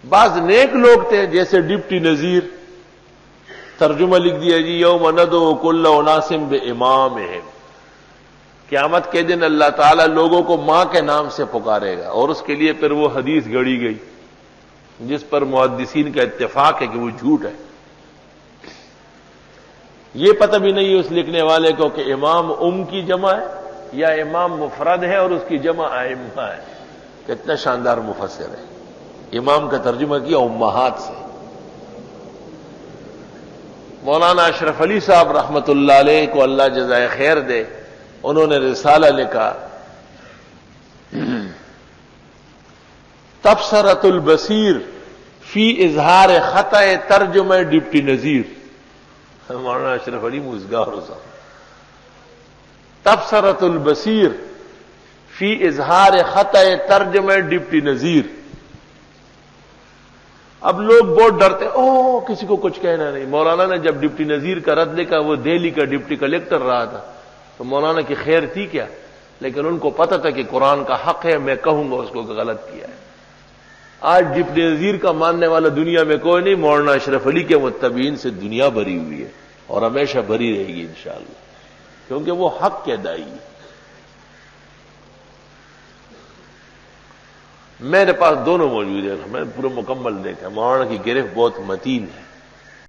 بعض نیک لوگ تھے جیسے ڈپٹی نذیر، ترجمہ لکھ دیا جی یوم ندعو کل اناس بامامہم، قیامت کے دن اللہ تعالیٰ لوگوں کو ماں کے نام سے پکارے گا، اور اس کے لیے پھر وہ حدیث گڑھی گئی جس پر محدثین کا اتفاق ہے کہ وہ جھوٹ ہے۔ یہ پتہ بھی نہیں اس لکھنے والے کو کہ امام کی جمع ہے یا امام مفرد ہے اور اس کی جمع ائمہ ہے۔ کتنا شاندار مفسر ہے، امام کا ترجمہ کیا امہات سے۔ مولانا اشرف علی صاحب رحمۃ اللہ علیہ کو اللہ جزائے خیر دے، انہوں نے رسالہ لکھا تبصرۃ البصیر فی اظہار خطأ ترجمہ ڈپٹی نذیر۔ مولانا اشرف علی موزگار صاحب، تبصرۃ البصیر فی اظہار خطأ ترجمہ ڈپٹی نذیر۔ اب لوگ بہت ڈرتے، کسی کو کچھ کہنا نہیں۔ مولانا نے جب ڈپٹی نذیر کا رد لکھا، وہ دہلی کا ڈپٹی کلیکٹر رہا تھا، تو مولانا کی خیر تھی کیا، لیکن ان کو پتہ تھا کہ قرآن کا حق ہے، میں کہوں گا اس کو کہ غلط کیا ہے۔ آج ڈپٹی نذیر کا ماننے والا دنیا میں کوئی نہیں، مولانا اشرف علی کے متبعین سے دنیا بھری ہوئی ہے اور ہمیشہ بھری رہے گی انشاءاللہ، کیونکہ وہ حق کے دائی ہے۔ میرے پاس دونوں موجود ہیں، میں نے پورا مکمل دیکھا۔ مولانا کی گرفت بہت متین ہے۔